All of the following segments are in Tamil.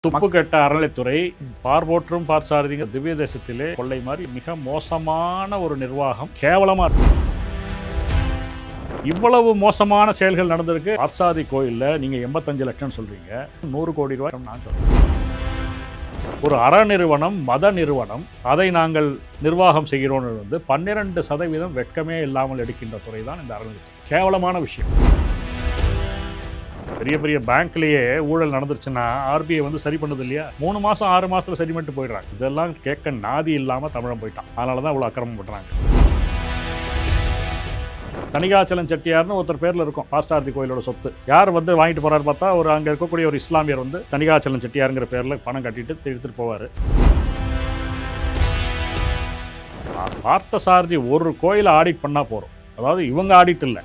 துப்புக்கட்ட அறநிலைத்துறை பார்போற்றும் பார்சாரதிங்க திவ்ய தேசத்திலே கொள்ளை மாதிரி மிக மோசமான ஒரு நிர்வாகம், கேவலமா இருக்கு. இவ்வளவு மோசமான செயல்கள் நடந்திருக்கு. பார்சாதி கோயிலில் நீங்க 85 லட்சம் சொல்றீங்க, 100 கோடி ரூபாய் நான் சொல்றேன். ஒரு அற நிறுவனம், மத நிறுவனம், அதை நாங்கள் நிர்வாகம் செய்கிறோம். 12% வெட்கமே இல்லாமல் எடுக்கின்ற துறை தான் இந்த அறநிலைத்துறை. கேவலமான விஷயம். பெரிய பெரிய பேங்க்லேயே ஊழல் நடந்துருச்சுன்னா ஆர்பிஐ சரி பண்ணுது இல்லையா? 3 மாதம் 6 மாதத்தில் சரி பண்ணிட்டு போயிடுறாங்க. இதெல்லாம் கேட்க நாதி இல்லாமல் தமிழன் போயிட்டான். அதனால தான் இவ்வளோ அக்கிரமம் பண்ணுறாங்க. தணிகாச்சலம் செட்டியார்னு ஒருத்தர் பேரில் இருக்கும் பார்சாரதி கோயிலோட சொத்து. யார் வாங்கிட்டு போகிறாரு பார்த்தா அங்கே இருக்கக்கூடிய ஒரு இஸ்லாமியர் தணிகாச்சலம் செட்டியாருங்கிற பேரில் பணம் கட்டிட்டு எடுத்துகிட்டு போவார். பார்த்தசாரதி ஒரு கோயிலை ஆடிட் பண்ணால் போகிறோம். அதாவது இவங்க ஆடிட் இல்லை,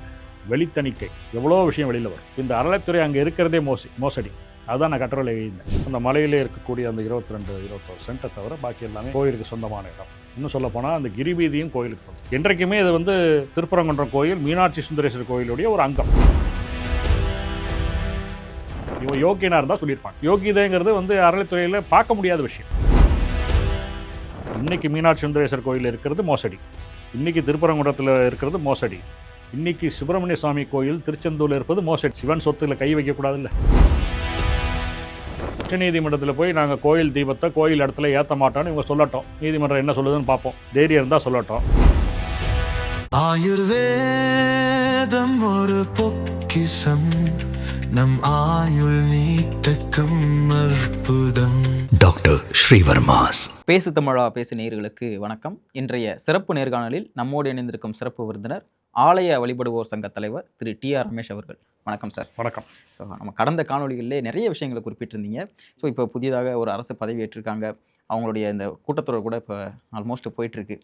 வெளித்தணிக்கை. எவ்வளோ விஷயம் வெளியில் வரும். இந்த அறநிலைத்துறை அங்கே இருக்கிறதே மோசடி. அதுதான் நான் கட்டுரையில் எழுதினேன். அந்த மலையிலே இருக்கக்கூடிய அந்த 22-21 சென்ட்டை தவிர பாக்கி எல்லாமே கோயிலுக்கு சொந்தமான இடம். இன்னும் சொல்ல போனால் அந்த கிரிவீதியும் கோயிலுக்கு சொந்தம். என்றைக்குமே இது திருப்பரங்குன்றம் கோயில் மீனாட்சி சுந்தரேஸ்வரர் கோயிலுடைய ஒரு அங்கம். இவன் யோகியனாக இருந்தால் சொல்லியிருப்பாங்க. யோகிதைங்கிறது அறநிலைத்துறையில் பார்க்க முடியாத விஷயம். இன்னைக்கு மீனாட்சி சுந்தரேஸ்வரர் கோயில் இருக்கிறது மோசடி, இன்னைக்கு திருப்பரங்குன்றத்தில் இருக்கிறது மோசடி, இன்னைக்கு சுப்பிரமணிய சுவாமி கோயில் திருச்செந்தூரில் இருப்பது மோசடி. சிவன் சொத்துல கை வைக்கக்கூடாதுல்ல. உச்சநீதிமன்றத்தில் போய் நாங்கள் கோயில் தீபத்தை கோயில் இடத்துல ஏற்ற மாட்டோம்னு இவங்க சொல்லட்டும். நீதிமன்றம் என்ன சொல்லுதுன்னு பார்ப்போம். தைரியம் இருந்தால் சொல்லட்டும். ஆயுர்வேதம் ஒரு பொக்கிஷம், நம் ஆயுள் நீட்டக்கும் அற்புதம். டாக்டர் ஸ்ரீவர்மாஸ். பேசு தமிழா பேசு நேயர்களுக்கு வணக்கம். இன்றைய சிறப்பு நேர்காணலில் நம்மோடு இணைந்திருக்கும் சிறப்பு விருந்தினர் ஆலய வழிபடுவோர் சங்க தலைவர் திரு டி.ஆர். ரமேஷ் அவர்கள். வணக்கம் சார். வணக்கம். நம்ம கடந்த காணொலிகளிலே நிறைய விஷயங்களை குறிப்பிட்டிருந்தீங்க. ஸோ இப்போ புதிதாக ஒரு அரசு பதவி ஏற்றிருக்காங்க. அவங்களுடைய இந்த கூட்டத்தொடர் கூட இப்போ ஆல்மோஸ்ட் போயிட்டுருக்கு.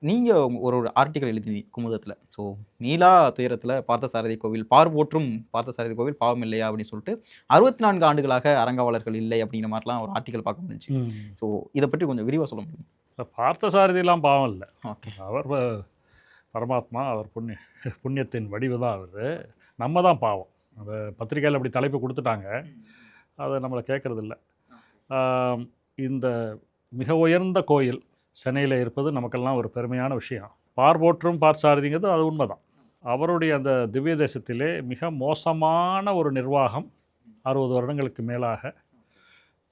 நீங்கள் ஒரு ஆர்டிக்கல் எழுதி குமுதத்தில், ஸோ நீலா துயரத்தில் பார்த்தசாரதி கோவில் பார்போற்றும் பார்த்தசாரதி கோவில் பாவம் இல்லையா அப்படின்னு சொல்லிட்டு 64 ஆண்டுகளாக அரங்காவலர்கள் இல்லை அப்படிங்கிற மாதிரிலாம் ஒரு ஆர்டிக்கல் பார்க்க முடிஞ்சு. ஸோ இதை பற்றி கொஞ்சம் விரிவாக சொல்ல முடியும்? பார்த்தசாரதியெல்லாம் பாவம் இல்லை. ஓகே, அவர் பரமாத்மா, அவர் புண்ணியத்தின் வடிவு தான். அவர் நம்ம தான் பாவம். அந்த பத்திரிகையில் அப்படி தலைப்பு கொடுத்துட்டாங்க, அதை நம்மளை கேட்குறதில்ல. இந்த மிக உயர்ந்த கோயில் சென்னையில் இருப்பது நமக்கெல்லாம் ஒரு பெருமையான விஷயம். பார்போற்றும் பார்சாரதிங்கிறது அது உண்மைதான். அவருடைய அந்த திவ்ய தேசத்திலே மிக மோசமான ஒரு நிர்வாகம் 60 வருடங்களுக்கு மேலாக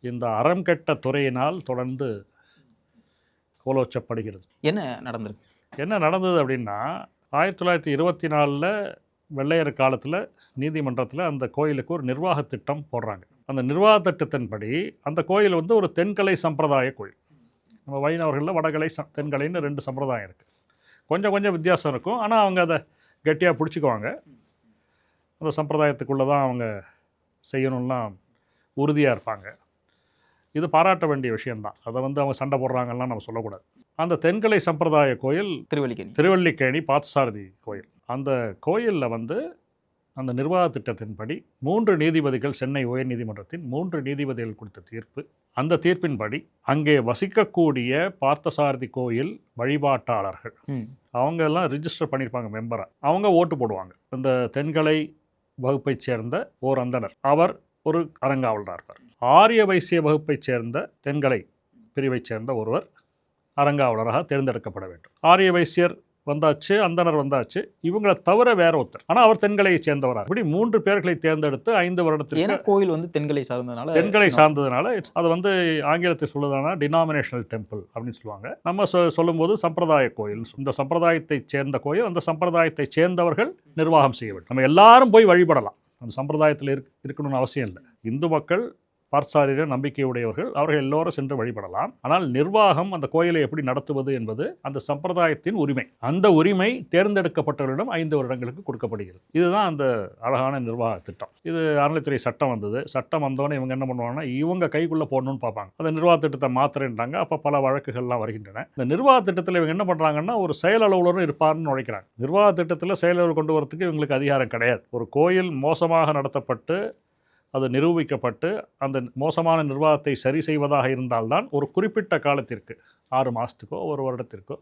இந்த அறம் கெட்ட துறையினால் தொடர்ந்து கோலோச்சப்படுகிறது. என்ன நடந்தது அப்படின்னா, 1924 வெள்ளையர் காலத்தில் நீதிமன்றத்தில் அந்த கோயிலுக்கு ஒரு நிர்வாக திட்டம் போடுறாங்க. அந்த நிர்வாக திட்டத்தின்படி அந்த கோயில் ஒரு தென்கலை சம்பிரதாய கோயில். நம்ம வைணவர்களில் வடகலை தென்கலைன்னு 2 சம்பிரதாயம் இருக்குது. கொஞ்சம் வித்தியாசம் இருக்கும், ஆனால் அவங்க அதை கெட்டியாக பிடிச்சிக்குவாங்க. அந்த சம்பிரதாயத்துக்குள்ளே தான் அவங்க செய்யணும்லாம் உறுதியாக இருப்பாங்க. இது பாராட்ட வேண்டிய விஷயந்தான். அதை அவங்க சண்டை போடுறாங்கலாம் நம்ம சொல்லக்கூடாது. அந்த தென்கலை சம்பிரதாய கோயில் திருவல்லிக்கேணி பார்த்தசாரதி கோயில். அந்த கோயிலில் அந்த நிர்வாக திட்டத்தின்படி 3 நீதிபதிகள், சென்னை உயர் நீதிமன்றத்தின் 3 நீதிபதிகள் கொடுத்த தீர்ப்பு. அந்த தீர்ப்பின்படி அங்கே வசிக்கக்கூடிய பார்த்தசாரதி கோயில் வழிபாட்டாளர்கள் அவங்க எல்லாம் ரிஜிஸ்டர் பண்ணியிருப்பாங்க மெம்பராக. அவங்க ஓட்டு போடுவாங்க. இந்த தென்கலை வகுப்பைச் சேர்ந்த ஓர் அந்தனர், அவர் ஒரு அரங்காவலராக இருப்பார். ஆரிய வைசிய வகுப்பைச் சேர்ந்த தென்கலை பிரிவைச் சேர்ந்த ஒருவர் அரங்காவலராக தேர்ந்தெடுக்கப்பட வேண்டும். ஆரிய வைசியர் வந்தாச்சு, அந்தனர் வந்தாச்சு, இவங்களை தவிர வேற ஒருத்தர், ஆனால் அவர் தென்கலையை சேர்ந்தவராக. இப்படி 3 பேர்களை தேர்ந்தெடுத்து 5 வருடத்துக்கு கோயில் தென்கலை சார்ந்ததுனால அது ஆங்கிலத்தில் சொல்லுதானா டினாமினேஷனல் டெம்பிள் அப்படின்னு சொல்லுவாங்க. நம்ம சொல்லும்போது சம்பிரதாய கோயில். இந்த சம்பிரதாயத்தை சேர்ந்த கோயில், அந்த சம்பிரதாயத்தை சேர்ந்தவர்கள் நிர்வாகம் செய்ய வேண்டும். நம்ம எல்லாரும் போய் வழிபடலாம், அந்த சம்பிரதாயத்தில் இருக்கணும்னு அவசியம் இல்லை. இந்து மக்கள் பார்சாரிய நம்பிக்கையுடையவர்கள், அவர்கள் எல்லோரும் சென்று வழிபடலாம். ஆனால் நிர்வாகம், அந்த கோயிலை எப்படி நடத்துவது என்பது அந்த சம்பிரதாயத்தின் உரிமை. அந்த உரிமை தேர்ந்தெடுக்கப்பட்டவர்களிடம் 5 வருடங்களுக்கு கொடுக்கப்படுகிறது. இதுதான் அந்த அழகான நிர்வாக திட்டம். இது அறநிலைத்துறை சட்டம் வந்தது. சட்டம் வந்தோடனே இவங்க என்ன பண்ணுவாங்கன்னா, இவங்க கைக்குள்ளே போடணும்னு பார்ப்பாங்க. அந்த நிர்வாக திட்டத்தை மாத்திரன்றாங்க. அப்போ பல வழக்குகள்லாம் வருகின்றன. இந்த நிர்வாக திட்டத்தில் இவங்க என்ன பண்ணுறாங்கன்னா, ஒரு செயல் அலுவலரும் இருப்பார்னு நுழைக்கிறாங்க. நிர்வாக திட்டத்தில் செயல் அலுவலர் கொண்டு வரதுக்கு இவங்களுக்கு அதிகாரம் கிடையாது. ஒரு கோயில் மோசமாக நடத்தப்பட்டு அது நிரூபிக்கப்பட்டு அந்த மோசமான நிர்வாகத்தை சரி செய்வதாக இருந்தால்தான் ஒரு குறிப்பிட்ட காலத்திற்கு 6 மாதத்துக்கோ 1 வருடத்திற்கோ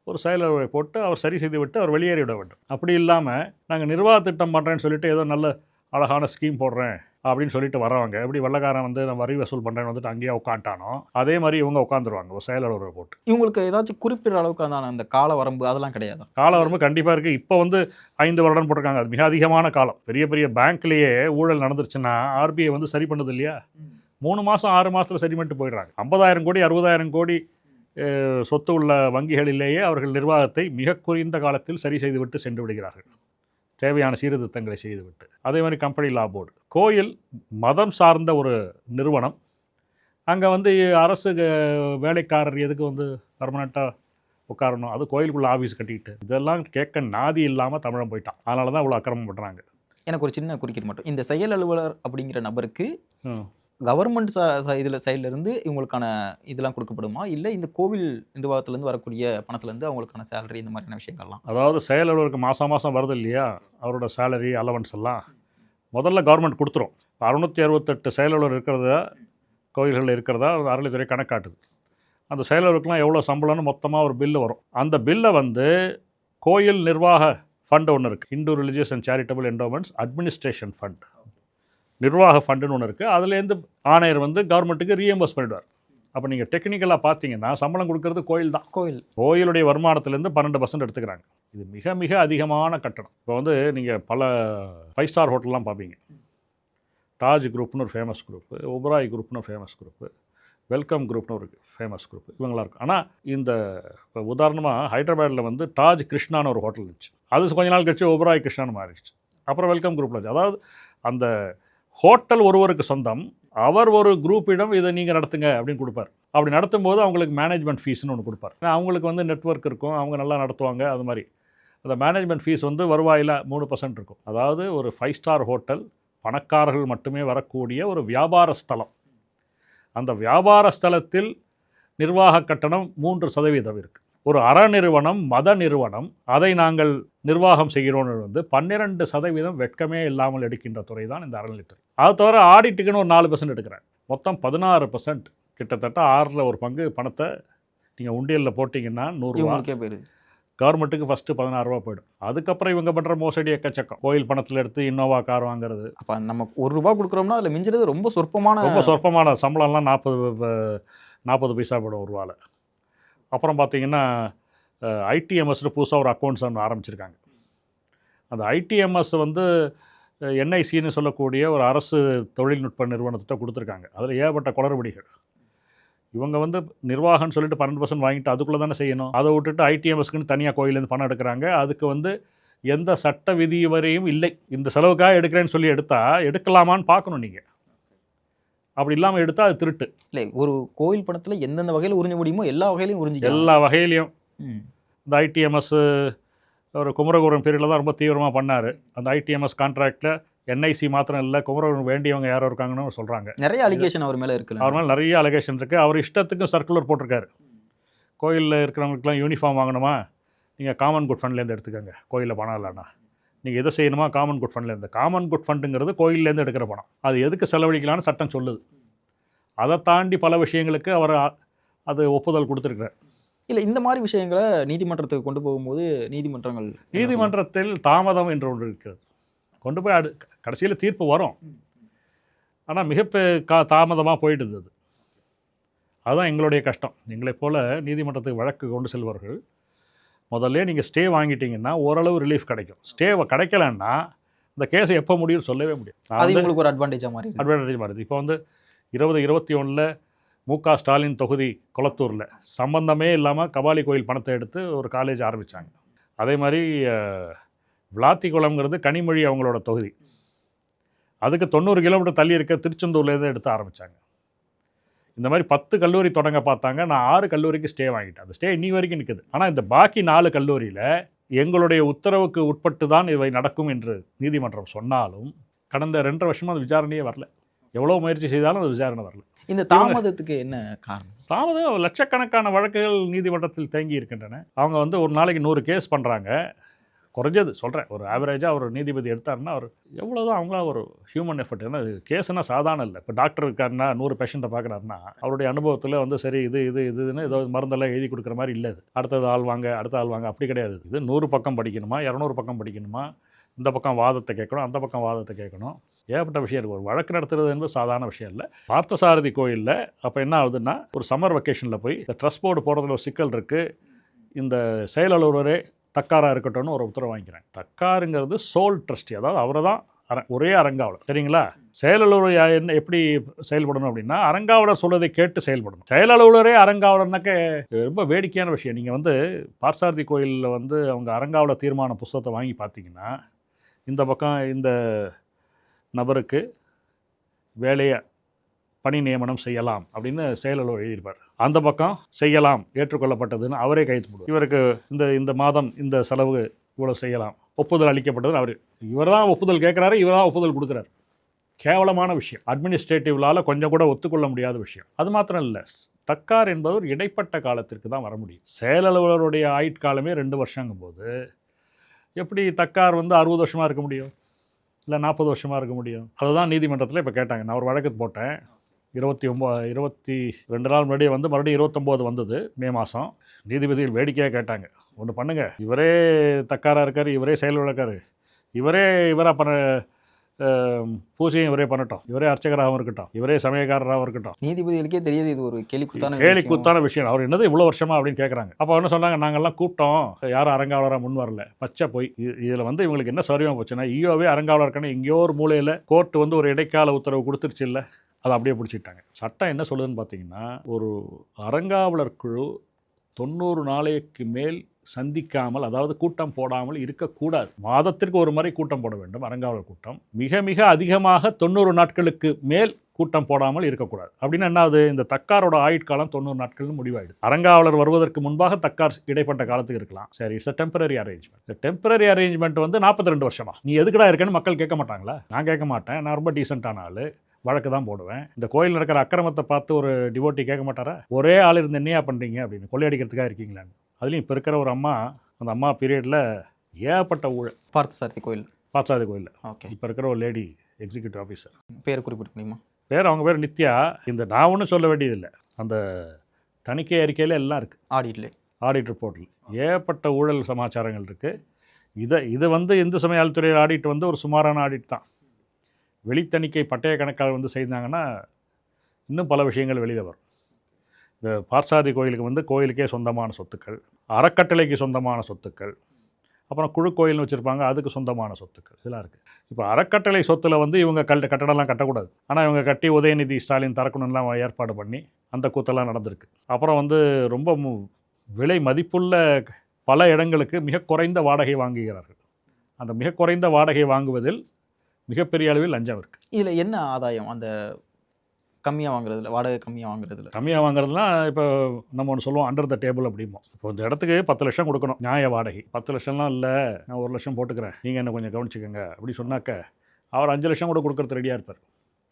ஒரு செயலரை போட்டு அவர் சரி செய்து விட்டு அவர் வெளியேறிவிட வேண்டும். அப்படி இல்லாமல் நாங்கள் நிர்வாக திட்டம் பண்ணுறேன்னு சொல்லிட்டு ஏதோ நல்ல அழகான ஸ்கீம் போடுறேன், அப்படின்னு சொல்லிட்டு வரவங்க எப்படி வெள்ளைக்காரன் வந்து நான் வரி வசூல் பண்ணுறேன்னு வந்துட்டு அங்கேயே உட்காந்துட்டானோ அதே மாதிரி இவங்க உட்காந்துருவாங்க ஒரு செயலாளரை போட்டு. இவங்களுக்கு ஏதாச்சும் குறிப்பிட்ட அளவுக்கு அந்த கால வரம்பு அதெல்லாம் கிடையாதா? கால வரம்பு கண்டிப்பாக இருக்குது. இப்போ வந்து 5 வருடம் போட்டிருக்காங்க. அது மிக அதிகமான காலம். பெரிய பெரிய பேங்க்லேயே ஊழல் நடந்துருச்சுன்னா ஆர்பிஐ வந்து சரி பண்ணுது இல்லையா, 3 மாதம் 6 மாதத்தில் சரி பண்ணிட்டு போயிடுறாங்க. 50,000 கோடி 60,000 கோடி சொத்து உள்ள வங்கிகளிலேயே அவர்கள் நிர்வாகத்தை மிக குறைந்த காலத்தில் சரி செய்துவிட்டு சென்று விடுகிறார்கள், தேவையான சீர்திருத்தங்களை செய்துவிட்டு. அதே மாதிரி கம்பெனி லா போர்டு. கோயில் மதம் சார்ந்த ஒரு நிறுவனம். அங்கே வந்து அரசு வேலைக்காரர் எதுக்கு வந்து பர்மனெண்ட்டாக உட்காரணும், அது கோயிலுக்குள்ளே ஆஃபீஸ் கட்டிக்கிட்டு, இதெல்லாம் கேட்க நாதி இல்லாமல் தமிழன் போயிட்டான். அதனால தான் இவ்வளோ அக்கிரமம் பண்ணுறாங்க. எனக்கு ஒரு சின்ன குறுக்கீடு மட்டும், இந்த செயல் அலுவலர் அப்படிங்கிற நபருக்கு கவர்மெண்ட் இதில் சைட்லேருந்து இவங்களுக்கான இதெல்லாம் கொடுக்கப்படுமா, இல்லை இந்த கோவில் நிர்வாகத்துலேருந்து வரக்கூடிய பணத்துலேருந்து அவங்களுக்கான சேலரி இந்த மாதிரியான விஷயங்கள்லாம்? அதாவது செயல் அலுவலருக்கு மாதம் வருது இல்லையா, அவரோட சேலரி அலவன்ஸ் எல்லாம் முதல்ல கவர்மெண்ட் கொடுத்துரும். 668 செயல் அலுவலர் இருக்கிறதா கோயில்களில் இருக்கிறதா அறநிலைத்துறை கணக்காட்டுது. அந்த செயல் அலுவலருக்குலாம் எவ்வளோ சம்பளம்னு மொத்தமாக ஒரு பில்லு வரும். அந்த பில்லை வந்து கோயில் நிர்வாக ஃபண்டு ஒன்று இருக்குது, Hindu religious and charitable endowments administration fund, நிர்வாக ஃபண்டுன்னு ஒன்று இருக்குது. அதுலேருந்து ஆணையர் வந்து கவர்மெண்ட்டுக்கு ரீஎம்பர்ஸ் பண்ணிடுவார். அப்போ நீங்கள் டெக்னிக்கலாக பார்த்தீங்கன்னா சம்பளம் கொடுக்கறது கோயில் தான். கோயிலுடைய வருமானத்துலேருந்து 12% எடுத்துக்கிறாங்க. இது மிக மிக அதிகமான கட்டணம். இப்போ வந்து நீங்கள் பல 5 ஸ்டார் ஹோட்டல்லாம் பார்ப்பீங்க. தாஜ் குரூப்னு ஒரு ஃபேமஸ் குரூப்பு, ஒபராய் குரூப்னு ஒரு ஃபேமஸ் குரூப்பு, வெல்கம் குரூப்னு ஒரு ஃபேமஸ் குரூப், இவங்களாம் இருக்கும். ஆனால் இந்த இப்போ உதாரணமாக ஹைதராபாத்தில் வந்து தாஜ் கிருஷ்ணான்னு ஒரு ஹோட்டல் இருந்துச்சு. அது கொஞ்ச நாள் கழிச்சு ஒபராய் கிருஷ்ணான்னு மாறிடுச்சு. அப்புறம் வெல்கம் குரூப்பில் இருந்துச்சு. அதாவது அந்த ஹோட்டல் ஒருவருக்கு சொந்தம், அவர் ஒரு குரூப்பிடம் இதை நீங்கள் நடத்துங்க அப்படின்னு கொடுப்பார். அப்படி நடத்தும்போது அவங்களுக்கு மேனேஜ்மெண்ட் ஃபீஸ்னு ஒன்று கொடுப்பார். அவங்களுக்கு வந்து நெட்வொர்க் இருக்கும், அவங்க நல்லா நடத்துவாங்க. அது மாதிரி அந்த மேனேஜ்மெண்ட் ஃபீஸ் வந்து வருவாயில் 3% இருக்கும். அதாவது ஒரு 5 ஸ்டார் ஹோட்டல் பணக்காரர்கள் மட்டுமே வரக்கூடிய ஒரு வியாபார ஸ்தலம். அந்த வியாபார ஸ்தலத்தில் நிர்வாக கட்டணம் 3% இருக்குது. ஒரு அறநிறுவனம், மத நிறுவனம், அதை நாங்கள் நிர்வாகம் செய்கிறோன்னு வந்து 12% வெட்கமே இல்லாமல் எடுக்கின்ற துறை தான் இந்த அறநிலைத்துறை. அது தவிர ஆடிட்டுக்குன்னு ஒரு 4% எடுக்கிறாங்க. மொத்தம் 16%, கிட்டத்தட்ட 6ல் ஒரு பங்கு பணத்தை நீங்கள் உண்டியலில் போட்டிங்கன்னா 100 ரூபா போயிடுது. கவர்மெண்ட்டுக்கு ஃபஸ்ட்டு 16 ரூபா போயிடும். அதுக்கப்புறம் இவங்க பண்ணுற மோசடி எக்கச்சக்கம். கோயில் பணத்தில் எடுத்து இன்னோவா கார் வாங்குறது. அப்போ நம்ம 1 ரூபா கொடுக்குறோம்னா அதில் மிஞ்சிறது ரொம்ப சொற்பமான சம்பளம்லாம் 40 பைசா போடும் 1 ரூபாவில். அப்புறம் பார்த்தீங்கன்னா ஐடிஎம்எஸ்னு புதுசாக ஒரு அக்கௌண்ட்ஸ் ஒன்று ஆரம்பிச்சிருக்காங்க. அந்த ஐடிஎம்எஸ் வந்து என்ஐசின்னு சொல்லக்கூடிய ஒரு அரசு தொழில்நுட்ப நிறுவனத்திட்ட கொடுத்துருக்காங்க. அதில் ஏகப்பட்ட குளறுபடிகள். இவங்க வந்து நிர்வாகம்னு சொல்லிட்டு 12% வாங்கிட்டு அதுக்குள்ளே தானே செய்யணும். அதை விட்டுட்டு ஐடிஎம்எஸ்க்குன்னு தனியாக கோயிலேருந்து பணம் எடுக்கிறாங்க. அதுக்கு வந்து எந்த சட்ட விதி வரையும் இல்லை. இந்த செலவுக்காக எடுக்கிறேன்னு சொல்லி எடுக்கலாமான்னு பார்க்கணும் நீங்கள். அப்படி இல்லாமல் எடுத்தால் அது திருட்டு. இல்லை, ஒரு கோயில் பணத்தில் எந்தெந்த வகையில் உறிஞ்ச முடியுமோ எல்லா வகையிலையும் எல்லா வகையிலையும். இந்த ஐடிஎம்எஸ் ஒரு குமரகுரம் பீரியடில் தான் ரொம்ப தீவிரமாக பண்ணார். அந்த ஐடிஎம்எஸ் கான்ட்ராக்டில் என்ஐசி மாத்திரம் இல்லை, குமரகுரம் வேண்டியவங்க யாரோ இருக்காங்கன்னு சொல்கிறாங்க. நிறைய அலிகேஷன் அவர் மேலே இருக்குது. அவர் மேலே நிறைய அலிகேஷன் இருக்குது. அவர் இஷ்டத்துக்கு சர்க்குலர் போட்டிருக்காரு. கோயிலில் இருக்கிறவங்களுக்குலாம் யூனிஃபார்ம் வாங்கணுமா, நீங்கள் காமன் குட் ஃபண்ட்லேருந்து எடுத்துக்கோங்க. கோயிலில் பணம் இல்லைன்னா நீங்கள் எதை செய்யணுமா, காமன் குட் ஃபண்ட்லேருந்து. காமன் குட் ஃபண்டுங்கிறது கோயிலேருந்து எடுக்கிற பணம். அது எதுக்கு செலவழிக்கலான்னு சட்டம் சொல்லுது. அதை தாண்டி பல விஷயங்களுக்கு அவர் அது ஒப்புதல் கொடுத்துருக்கிறார். இல்லை, இந்த மாதிரி விஷயங்களை நீதிமன்றத்துக்கு கொண்டு போகும்போது நீதிமன்றத்தில் தாமதம் என்று ஒன்று இருக்கிறது. கொண்டு போய் கடைசியில் தீர்ப்பு வரும், ஆனால் தாமதமாக போயிடுது. அதுதான் எங்களுடைய கஷ்டம். எங்களைப் போல் நீதிமன்றத்துக்கு வழக்கு கொண்டு செல்வர்கள் முதல்ல நீங்கள் ஸ்டே வாங்கிட்டீங்கன்னா ஓரளவு ரிலீஃப் கிடைக்கும். ஸ்டே கிடைக்கலன்னா இந்த கேஸை எப்போ முடியும் சொல்லவே முடியும். அது உங்களுக்கு ஒரு அட்வான்டேஜ் மாறுது. இப்போ வந்து 2021 மு.க. ஸ்டாலின் தொகுதி கொளத்தூரில் சம்பந்தமே இல்லாமல் கபாலி கோயில் பணத்தை எடுத்து ஒரு காலேஜ் ஆரம்பித்தாங்க. அதே மாதிரி விளாத்திக்குளம்ங்கிறது கனிமொழி அவங்களோட தொகுதி. அதுக்கு 90 கிலோமீட்டர் தள்ளி இருக்க திருச்செந்தூர்லேருந்து எடுத்து ஆரம்பித்தாங்க. இந்த மாதிரி 10 கல்லூரி தொடங்க பார்த்தாங்க. நான் 6 கல்லூரிக்கு ஸ்டே வாங்கிட்டேன். அந்த ஸ்டே இன்னி வரைக்கும் நிற்குது. ஆனால் இந்த பாக்கி 4 கல்லூரியில் எங்களுடைய உத்தரவுக்கு உட்பட்டு தான் இவை நடக்கும் என்று நீதிமன்றம் சொன்னாலும் கடந்த 2.5 வருஷமாக அது விசாரணையே வரல. எவ்வளோ முயற்சி செய்தாலும் அது விசாரணை வரல. இந்த தாமதத்துக்கு என்ன காரணம்? தாமதம் லட்சக்கணக்கான வழக்குகள் நீதிமன்றத்தில் தேங்கி இருக்கின்றன. அவங்க வந்து ஒரு நாளைக்கு 100 கேஸ் பண்ணுறாங்க. குறைஞ்சது சொல்கிறேன், ஒரு ஆவரேஜாக ஒரு நீதிபதி எடுத்தாருன்னா அவர் எவ்வளோதான் அவங்களாம் ஒரு ஹியூமன் எஃபர்ட். ஏன்னா கேஸ்னால் சாதாரண இல்லை. இப்போ டாக்டர் இருக்காருன்னா 100 பேஷண்ட்டை பார்க்குறாருன்னா அவருடைய அனுபவத்தில் வந்து சரி இதுன்னு ஏதோ மருந்தெல்லாம் எழுதி கொடுக்குற மாதிரி இல்லை. இது அடுத்த ஆள் வாங்க அப்படி கிடையாது. இது 100 பக்கம் படிக்கணுமா, 200 பக்கம் படிக்கணுமா, இந்த பக்கம் வாதத்தை கேட்கணும், அந்த பக்கம் வாதத்தை கேட்கணும். ஏகப்பட்ட விஷயம் இருக்குது. ஒரு வழக்கு நடத்துறது என்பது சாதாரண விஷயம் இல்லை. பார்த்தசாரதி கோயிலில் அப்போ என்ன ஆகுதுன்னா, ஒரு சம்மர் வெக்கேஷனில் போய் இந்த ட்ரஸ்ட் போர்டு போகிறதுல ஒரு சிக்கல் இருக்குது. இந்த செயல் அலுவலரே தக்காராக இருக்கட்டும்னு ஒரு உத்தரவு வாங்கிக்கிறாங்க. தக்காருங்கிறது சோல் ட்ரஸ்டி, அதாவது அவரை தான் ஒரே அரங்காவலர், சரிங்களா? செயலலுவலர் என்ன எப்படி செயல்படணும் அப்படின்னா, அரங்காவலர் சொல்வதை கேட்டு செயல்படணும். செயலலுவலரே அரங்காவலர்னாக்க ரொம்ப வேடிக்கையான விஷயம். நீங்கள் வந்து பார்த்தசாரதி கோயிலில் வந்து அவங்க அரங்காவலர் தீர்மான புஸ்தகத்தை வாங்கி பார்த்தீங்கன்னா, இந்த பக்கம் இந்த நபருக்கு வேலையை பணி நியமனம் செய்யலாம் அப்படின்னு செயலலுவலர் எழுதியிருப்பார். அந்த பக்கம் செய்யலாம் ஏற்றுக்கொள்ளப்பட்டதுன்னு அவரே கையெழுத்து போடுவார். இவருக்கு இந்த மாதம் இந்த செலவு இவ்வளோ செய்யலாம், ஒப்புதல் அளிக்கப்பட்டதுன்னு இவர் தான் ஒப்புதல் கேட்குறாரு, இவர் தான் ஒப்புதல் கொடுக்குறாரு. கேவலமான விஷயம். அட்மினிஸ்ட்ரேட்டிவ்லால் கொஞ்சம் கூட ஒத்துக்கொள்ள முடியாத விஷயம். அது மாத்திரம் இல்லை, தக்கார் என்பவர் இடைப்பட்ட காலத்திற்கு தான் வர முடியும். செயலலுவலருடைய ஆயுட்காலமே 2 வருஷங்கும் போது எப்படி தக்கார் வந்து 60 வருஷமாக இருக்க முடியும், இல்லை 40 வருஷமாக இருக்க முடியும்? அதுதான் நீதிமன்றத்தில் இப்போ கேட்டாங்க. நான் ஒரு வழக்கு போட்டேன் 22 நாள் முன்னாடியே வந்து மறுபடியும் 29 வந்தது மே மாதம். நீதிபதிகள் வேடிக்கையாக கேட்டாங்க, ஒன்று பண்ணுங்கள், இவரே தக்காராக இருக்கார், இவரே செயல் இருக்கார், இவராக பண்ண பூஜையும் இவரே பண்ணட்டும், இவரே அர்ச்சகராகவும் இருக்கட்டும், இவரே சமயக்காரராகவும் இருக்கட்டும். நீதிபதிகளுக்கே தெரியுது இது ஒரு கேலிக்குத்தான விஷயம். அவர் என்னது இவ்வளோ வருஷமா அப்படின்னு கேட்குறாங்க. அப்போ என்ன சொன்னாங்க, நாங்கள்லாம் கூப்பிட்டோம், யாரும் அரங்காவலராக முன் வரல. பச்சை போய் இதில் வந்து இவங்களுக்கு என்ன சௌரியமாக போச்சுன்னா, ஈயோவே அரங்காவலர் இருக்கானே எங்கேயோ ஒரு மூலையில் கோர்ட்டு வந்து ஒரு இடைக்கால உத்தரவு கொடுத்துருச்சு இல்லை, அதை அப்படியே பிடிச்சிட்டாங்க. சட்டம் என்ன சொல்லுதுன்னு பார்த்தீங்கன்னா, ஒரு அரங்காவலர் குழு 90 நாளைக்கு மேல் சந்திக்காமல், அதாவது கூட்டம் போடாமல் இருக்கக்கூடாது. மாதத்திற்கு ஒரு முறை கூட்டம் போட வேண்டும் அரங்காவலர் கூட்டம். மிக மிக அதிகமாக 90 நாட்களுக்கு மேல் கூட்டம் போடாமல் இருக்கக்கூடாது. அப்படின்னா என்ன ஆகுது, இந்த தக்காரோட ஆயுட்காலம் 90 நாட்கள்னு முடிவாயிடுது. அரங்காவலர் வருவதற்கு முன்பாக தக்கார் இடைப்பட்ட காலத்துக்கு இருக்கலாம். சரி, இட்ஸ் டெம்பரரி அரேஞ்ச்மெண்ட். இந்த டெம்பரரி அரேஞ்ச்மெண்ட் வந்து 42 வருஷமா நீ எதுக்குடா இருக்கேன்னு மக்கள் கேட்க மாட்டாங்களா? நான் கேட்க மாட்டேன், நான் ரொம்ப டீசெண்டான ஆள், வழக்கு தான் போடுவேன். இந்த கோயில் நடக்கிற அக்கிரமத்தை பார்த்து ஒரு டிவோட்டி கேட்க மாட்டாரா, ஒரே ஆள் இருந்து என்னையா பண்ணுறீங்க அப்படின்னு, கொள்ளையடிக்கிறதுக்காக இருக்கீங்களான்னு. அதுலேயும் இப்போ இருக்கிற ஒரு அம்மா, அந்த அம்மா பீரியடில் ஏகப்பட்ட ஊழல். பார்த்தசாரதி கோயில் ஓகே. இப்போ இருக்கிற ஒரு லேடி எக்ஸிக்யூட்டிவ் ஆஃபீஸர், பேர் குறிப்பிட முடியுமா? அவங்க பேர் நித்யா. இந்த நான் ஒன்றும் சொல்ல வேண்டியதில்லை, அந்த தணிக்கை அறிக்கையில் எல்லாம் இருக்குது, ஆடிட் ரிப்போர்ட்டில் ஏகப்பட்ட ஊழல் சமாச்சாரங்கள் இருக்குது. இது வந்து இந்து சமயத்துறை ஆடிட் வந்து ஒரு சுமாரான ஆடிட் தான். வெளித்தணிக்கை பட்டய கணக்காக வந்து செய்தாங்கன்னா இன்னும் பல விஷயங்கள் வெளியில் வரும். இந்த பார்த்தசாரதி கோயிலுக்கு வந்து கோயிலுக்கே சொந்தமான சொத்துக்கள், அறக்கட்டளைக்கு சொந்தமான சொத்துக்கள், அப்புறம் குழு கோயில்னு வச்சுருப்பாங்க, அதுக்கு சொந்தமான சொத்துக்கள் இதெல்லாம் இருக்குது. இப்போ அறக்கட்டளை சொத்தில் வந்து இவங்க கட்டடம்லாம் கட்டக்கூடாது, ஆனால் இவங்க கட்டி உதயநிதி ஸ்டாலின் திறக்கணும்லாம் ஏற்பாடு பண்ணி அந்த கூத்தெல்லாம் நடந்திருக்கு. அப்புறம் வந்து ரொம்ப விலை மதிப்புள்ள பல இடங்களுக்கு மிக குறைந்த வாடகை வாங்குகிறார்கள். அந்த மிக குறைந்த வாடகை வாங்குவதில் மிகப்பெரிய அளவில் லஞ்சம் இருக்குது. இதில் என்ன ஆதாயம் அந்த கம்மியாக வாங்குறதுல, வாடகை கம்மியாக வாங்குறதுலாம் இப்போ நம்ம ஒன்று சொல்லுவோம் அண்டர் த டேபிள் அப்படிம்போம். இப்போ இந்த இடத்துக்கு 10 லட்சம் கொடுக்கணும் நியாய வாடகை. 10 லட்சம்லாம் இல்லை, நான் 1 லட்சம் போட்டுக்கிறேன், நீங்கள் என்ன கொஞ்சம் கவனிச்சுக்கோங்க அப்படி சொன்னாக்க அவர் 5 லட்சம் கூட கொடுக்கறது ரெடியாக இருப்பார்.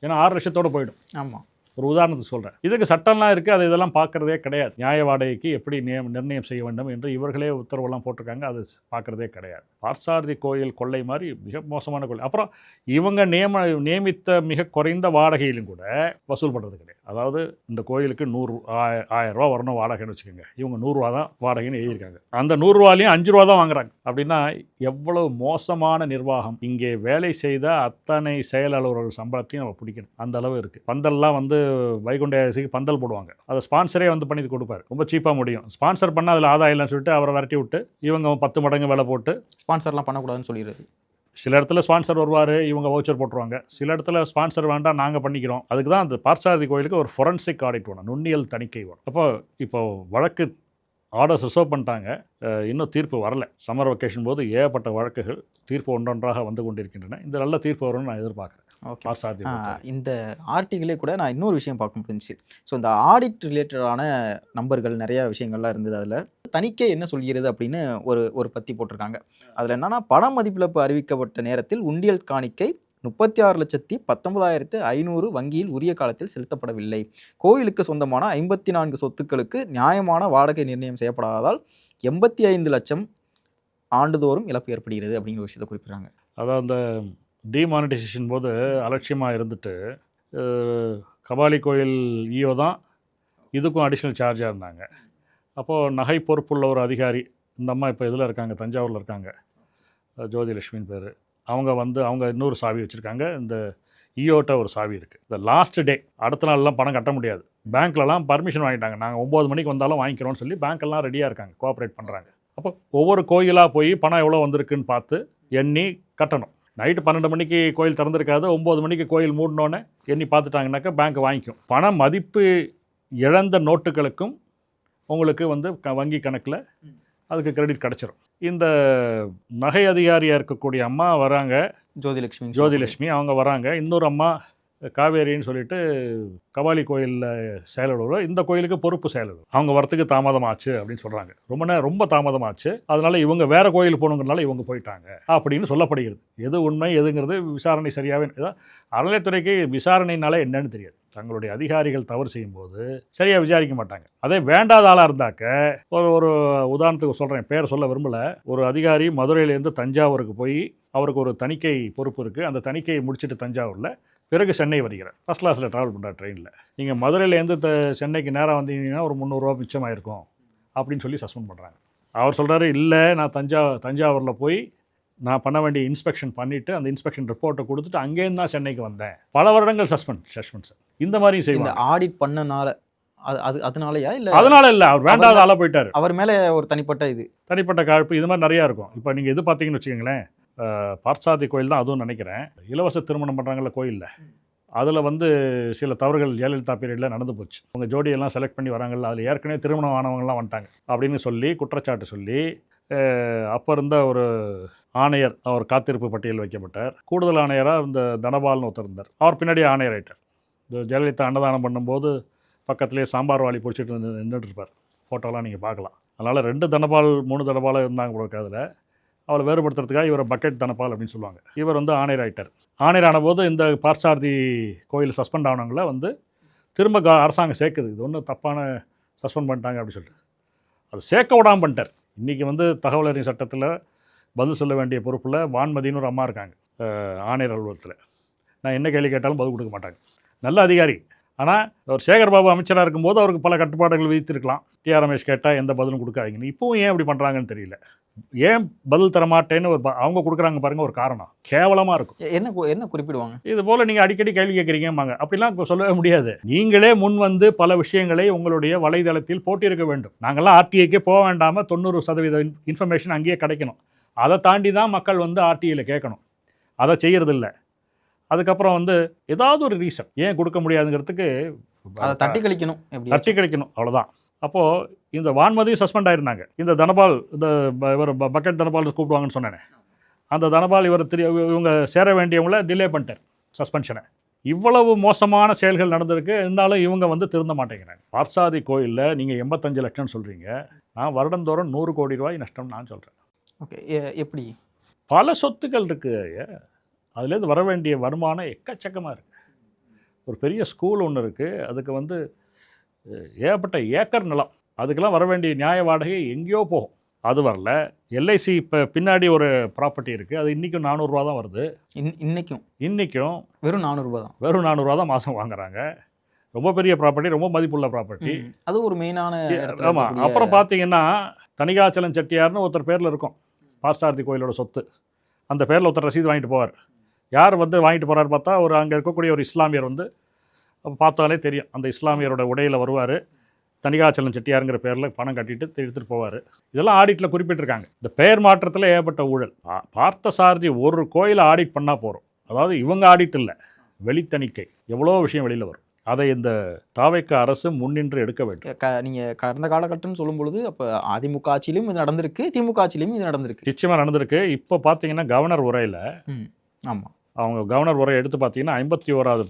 ஏன்னா 6 லட்சத்தோடு போயிடும். ஆமாம், ஒரு உதாரணத்துக்கு சொல்கிறேன். இதுக்கு சட்டம்லாம் இருக்குது, அது இதெல்லாம் பார்க்குறதே கிடையாது. நியாய வாடகைக்கு எப்படி நிர்ணயம் செய்ய வேண்டும் என்று இவர்களே உத்தரவெல்லாம் போட்டிருக்காங்க, அது பார்க்குறதே கிடையாது. பார்த்தசாரதி கோயில் கொள்ளை மாதிரி மிக மோசமான கொள்ளை. அப்புறம் இவங்க நியமித்த மிக குறைந்த வாடகையிலும் கூட வசூல் பண்ணுறது கிடையாது. அதாவது இந்த கோயிலுக்கு 1000 ரூபா வரணும் வாடகைன்னு வச்சுக்கோங்க, இவங்க 100 ரூபா தான் வாடகைன்னு எழுதியிருக்காங்க. அந்த 100 ரூபாலையும் 5 ரூபா தான் வாங்குறாங்க. அப்படின்னா எவ்வளவு மோசமான நிர்வாகம். இங்கே வேலை செய்த அத்தனை செயல் அலுவலர்கள் சம்பளத்தையும் நம்ம பிடிக்கணும், அந்த அளவு இருக்குது. பந்தல்லாம் வந்து வைகுண்ட ஏகாதசிக்கு பந்தல் போடுவாங்க, அதை ஸ்பான்சரே வந்து பண்ணி கொடுப்பாரு, ரொம்ப சீப்பாக முடியும். ஸ்பான்சர் பண்ணால் அதில் ஆதாயம் இல்லைன்னு சொல்லிட்டு அவரை விரட்டி விட்டு இவங்க 10 மடங்கு விலை போட்டு ஸ்பான்சர்லாம் பண்ணக்கூடாதுன்னு சொல்லிடுறது. சில இடத்துல ஸ்பான்சர் வருவார், இவங்க வவுச்சர் போட்டுருவாங்க. சில இடத்துல ஸ்பான்சர் வேண்டாம், நாங்கள் பண்ணிக்கிறோம். அதுக்கு தான் அந்த பார்த்தசாரதி கோயிலுக்கு ஒரு ஃபொரன்சிக் ஆடிட் வேணும், நுண்ணியல் தணிக்கை வேணும். இப்போ வழக்கு ஆர்டர்ஸ் ரிசர்வ் பண்ணிட்டாங்க, இன்னும் தீர்ப்பு வரல. சம்மர் வெக்கேஷன் போது ஏகப்பட்ட வழக்குகள் தீர்ப்பு ஒன்றொன்றாக வந்து கொண்டிருக்கின்றன. இந்த நல்ல தீர்ப்பு வரும்னு நான் எதிர்பார்க்குறேன். இந்த ஆர்டிகிளே கூட நான் இன்னொரு விஷயம் பார்க்க முடிஞ்சிச்சு. ஸோ இந்த ஆடிட் ரிலேட்டடான நம்பர்கள் நிறையா விஷயங்கள்லாம் இருந்தது. அதில் தணிக்கை என்ன சொல்கிறது அப்படின்னு ஒரு பத்தி போட்டிருக்காங்க. அதில் என்னன்னா, பண மதிப்பிழப்பு அறிவிக்கப்பட்ட நேரத்தில் உண்டியல் காணிக்கை 36,19,500 வங்கியில் உரிய காலத்தில் செலுத்தப்படவில்லை. கோயிலுக்கு சொந்தமான 54 சொத்துக்களுக்கு நியாயமான வாடகை நிர்ணயம் செய்யப்படாததால் 85 லட்சம் ஆண்டுதோறும் இழப்பு ஏற்படுகிறது அப்படிங்கிற விஷயத்தை குறிப்பிட்றாங்க. அதாவது அந்த டிமானிட்டைசேஷன் போது அலட்சியமாக இருந்துட்டு கபாலி கோயில் ஈயோ தான் இதுக்கும் அடிஷ்னல் சார்ஜாக இருந்தாங்க. அப்போது நகை பொறுப்புள்ள ஒரு அதிகாரி, இந்த அம்மா இப்போ இதில் இருக்காங்க, தஞ்சாவூரில் இருக்காங்க, ஜோதிலட்சுமின்னு பேர், அவங்க இன்னொரு சாவி வச்சுருக்காங்க. இந்த ஈயோட்ட ஒரு சாவி இருக்குது. இந்த லாஸ்ட் டே அடுத்த நாள்லாம் பணம் கட்ட முடியாது. பேங்க்லலாம் பர்மிஷன் வாங்கிட்டாங்க. நாங்கள் 9 மணிக்கு வந்தாலும் வாங்கிக்கிறோம்னு சொல்லி பேங்க்கெல்லாம் ரெடியாக இருக்காங்க, கோஆப்ரேட் பண்ணுறாங்க. அப்போ ஒவ்வொரு கோயிலாக போய் பணம் எவ்வளோ வந்திருக்குன்னு பார்த்து எண்ணி கட்டணும். நைட்டு 12 மணிக்கு கோயில் திறந்துருக்காது, 9 மணிக்கு கோயில் மூடினோன்னே எண்ணி பார்த்துட்டாங்கனாக்கா பேங்க் வாங்கிக்கும். பண மதிப்பு இழந்த நோட்டுகளுக்கும் உங்களுக்கு வந்து வங்கி கணக்கில் அதுக்கு கிரெடிட் கிடச்சிரும். இந்த நகை அதிகாரியாக இருக்கக்கூடிய அம்மா வராங்க, ஜோதிலட்சுமி அவங்க வராங்க. இன்னொரு அம்மா காவேரின்னு சொல்லிட்டு கபாலி கோயிலில் செயலர், இந்த கோயிலுக்கு பொறுப்பு செயலர். அவங்க வரத்துக்கு தாமதமாச்சு அப்படின்னு சொல்கிறாங்க. ரொம்ப தாமதமாச்சு, அதனால இவங்க வேற கோயில் போகணுங்கிறனால இவங்க போயிட்டாங்க அப்படின்னு சொல்லப்படுகிறது. எது உண்மை எதுங்கிறது விசாரணை சரியாகவே அறநிலைத்துறைக்கு விசாரணைனால என்னன்னு தெரியாது. தங்களுடைய அதிகாரிகள் தவறு செய்யும்போது சரியாக விசாரிக்க மாட்டாங்க. அதே வேண்டாத ஆளாக இருந்தாக்க ஒரு உதாரணத்துக்கு சொல்கிறேன், பேர் சொல்ல விரும்பலை. ஒரு அதிகாரி மதுரையிலேருந்து தஞ்சாவூருக்கு போய் அவருக்கு ஒரு தணிக்கை பொறுப்பு இருக்குது. அந்த தணிக்கையை முடிச்சுட்டு தஞ்சாவூரில் பிறகு சென்னை வருகிறார். ஃபஸ்ட் கிளாஸில் ட்ராவல் பண்ணுறார் ட்ரெயினில். நீங்கள் மதுரையிலேருந்து சென்னைக்கு நேராக வந்தீங்கன்னா ஒரு 300 ரூபா மிச்சமாயிருக்கும் அப்படின்னு சொல்லி சஸ்பெண்ட் பண்ணுறாங்க. அவர் சொல்கிறாரு, இல்லை நான் தஞ்சாவூரில் போய் நான் பண்ண வேண்டிய இன்ஸ்பெக்ஷன் பண்ணிவிட்டு அந்த இன்ஸ்பெக்ஷன் ரிப்போர்ட்டை கொடுத்துட்டு அங்கேருந்து தான் சென்னைக்கு வந்தேன். பல வருடங்கள் சஸ்பென்ஸ் இந்த மாதிரி செய்வாங்க. ஆடிட் பண்ணனால அதனாலயா இல்லை? அதனால இல்லை, அவர் வேண்டாத ஆளாக போயிட்டார். அவர் மேலே ஒரு தனிப்பட்ட காழ்ப்பு இது மாதிரி நிறையா இருக்கும். இப்போ நீங்கள் இது பார்த்தீங்கன்னு வச்சுக்கோங்களேன், பார்த்தசாரதி கோயில் தான் அதுவும் நினைக்கிறேன். இலவச திருமணம் பண்ணுறாங்கல்ல கோயிலில், அதில் வந்து சில தவறுகள் ஜெயலலிதா பீரியடில் நடந்து போச்சு. அவங்க ஜோடியெல்லாம் செலக்ட் பண்ணி வராங்கல்ல, அதில் ஏற்கனவே திருமணம் ஆனவங்கலாம் வந்துட்டாங்க அப்படின்னு சொல்லி குற்றச்சாட்டு சொல்லி அப்போ இருந்த ஒரு ஆணையர் அவர் காத்திருப்பு பட்டியல் வைக்கப்பட்டார். கூடுதல் ஆணையராக இந்த தனபால்னு ஒருத்தர் இருந்தார். அவர் பின்னாடி ஆணையர் ஆகிட்டார். இந்த ஜெயலலிதா அன்னதானம் பண்ணும்போது பக்கத்துலேயே சாம்பார் வாளி பிடிச்சிட்டு நின்றுட்டு இருப்பார். ஃபோட்டோலாம் நீங்கள் பார்க்கலாம். அதனால் 2 தனபால் 3 தனபால் இருந்தாங்க போல அதில். அவளை வேறுபடுத்துறதுக்காக இவரை பக்கெட் தனபால் அப்படின்னு சொல்லுவாங்க. இவர் வந்து ஆணையர் ஆகிட்டார். ஆணையர் ஆனபோது இந்த பார்த்தசாரதி கோயில் சஸ்பெண்ட் ஆனவங்கள வந்து திரும்ப அரசாங்கம் சேர்க்குது. இது ஒன்றும் தப்பான சஸ்பெண்ட் பண்ணிட்டாங்க அப்படின்னு சொல்லிட்டு அது சேர்க்க விடாமல் பண்ணிட்டார். இன்றைக்கி வந்து தகவல் அறியும் சட்டத்தில் பதில் சொல்ல வேண்டிய பொறுப்பில் வான்மதின்னு ஒரு அம்மா இருக்காங்க ஆணையர் அலுவலகத்தில். நான் என்ன கேள்வி கேட்டாலும் பதில் கொடுக்க மாட்டாங்க. நல்ல அதிகாரி. ஆனால் அவர் சேகர்பாபு அமைச்சராக இருக்கும்போது அவருக்கு பல கட்டுப்பாடுகள் விதித்திருக்கலாம். டிஆர் ரமேஷ் கேட்டால் எந்த பதிலும் கொடுக்காதீங்கன்னு. இப்போவும் ஏன் இப்படி பண்ணுறாங்கன்னு தெரியல. ஏன் பதில் தரமாட்டேன்னு அவங்க கொடுக்குறாங்க பாருங்கள், ஒரு காரணம் கேவலமாக இருக்கும். என்ன குறிப்பிடுவாங்க? இது போல் நீங்கள் அடிக்கடி கேள்வி கேட்குறீங்கம்பாங்க. அப்படிலாம் சொல்லவே முடியாது. நீங்களே முன் வந்து பல விஷயங்களை உங்களுடைய வலைதளத்தில் போட்டிருக்க வேண்டும். நாங்கள்லாம் ஆர்டிஐக்கே போக வேண்டாமல் 90% இன்ஃபர்மேஷன் அங்கேயே கிடைக்கணும். அதை தாண்டி தான் மக்கள் வந்து ஆர்டிஐயில் கேட்கணும். அதை செய்கிறதில்ல. அதுக்கப்புறம் வந்து ஏதாவது ஒரு ரீசன் ஏன் கொடுக்க முடியாதுங்கிறதுக்கு தட்டி கழிக்கணும் அவ்வளோதான். அப்போது இந்த வான்மதியும் சஸ்பெண்ட் ஆயிருந்தாங்க. இந்த தனபால், இந்த இவர் பக்கெட் தனபால் கூப்பிடுவாங்கன்னு சொன்னேன். அந்த தனபால் இவங்க சேர வேண்டியவங்கள டிலே பண்ணிட்டார் சஸ்பென்ஷனை. இவ்வளவு மோசமான செயல்கள் நடந்திருக்கு. இருந்தாலும் இவங்க வந்து திருந்த மாட்டேங்கிறாங்க. பார்த்தசாரதி கோயிலில் நீங்கள் 85 லட்சம்னு சொல்கிறீங்க. நான் வருடந்தோறும் 100 கோடி ரூபாய் நஷ்டம் நான் சொல்கிறேன். ஓகே, எப்படி? பல சொத்துக்கள் இருக்குது. அதுலேருந்து வர வேண்டிய வருமானம் எக்கச்சக்கமாக இருக்குது. ஒரு பெரிய ஸ்கூல் ஒன்று இருக்குது. அதுக்கு வந்து ஏகப்பட்ட ஏக்கர் நிலம். அதுக்கெல்லாம் வர வேண்டிய நியாய வாடகை எங்கேயோ போகும். அது வரல. எல்ஐசி இப்போ பின்னாடி ஒரு ப்ராப்பர்ட்டி இருக்குது. அது இன்றைக்கும் 400 ரூபா தான் வருது. இன்றைக்கும் வெறும் 400 ரூபா தான். வெறும் 400 ரூபா தான் மாதம் வாங்குறாங்க. ரொம்ப பெரிய ப்ராப்பர்ட்டி, ரொம்ப மதிப்புள்ள ப்ராப்பர்ட்டி. அது ஒரு மெயினான. ஆமாம். அப்புறம் பார்த்தீங்கன்னா தணிகாச்சலம் செட்டியார்னு ஒருத்தர் பேரில் இருக்கும் பார்த்தசாரதி கோயிலோட சொத்து. அந்த பேரில் ஒருத்தர் ரசீது வாங்கிட்டு போவார். யார் வந்து வாங்கிட்டு போகிறாரு பார்த்தா ஒரு அங்கே இருக்கக்கூடிய ஒரு இஸ்லாமியர் வந்து பார்த்தாலே தெரியும். அந்த இஸ்லாமியரோட உடையில் வருவார். தணிகாச்சலம் செட்டியாருங்கிற பேரில் பணம் கட்டிட்டு எடுத்துகிட்டு போவார். இதெல்லாம் ஆடிட்டில் குறிப்பிட்டிருக்காங்க. இந்த பெயர் மாற்றத்தில் ஏற்பட்ட ஊழல். பார்த்தசாரதி ஒரு கோயிலை ஆடிட் பண்ணால் போகிறோம். அதாவது இவங்க ஆடிட் இல்லை, வெளித்தணிக்கை. எவ்வளோ விஷயம் வெளியில் வரும். அதை இந்த தாவைக்க அரசு முன்னின்று எடுக்க வேண்டும். நீங்கள் கடந்த காலகட்டம்னு சொல்லும் பொழுது அப்போ அதிமுக ஆட்சியிலும் இது நடந்திருக்கு, திமுக ஆட்சியிலும் இது நடந்திருக்கு. நிச்சயமாக நடந்திருக்கு. இப்போ பார்த்தீங்கன்னா கவர்னர் உரையில், ஆமாம், அவங்க கவர்னர் உரை எடுத்து பார்த்தீங்கன்னா 51வது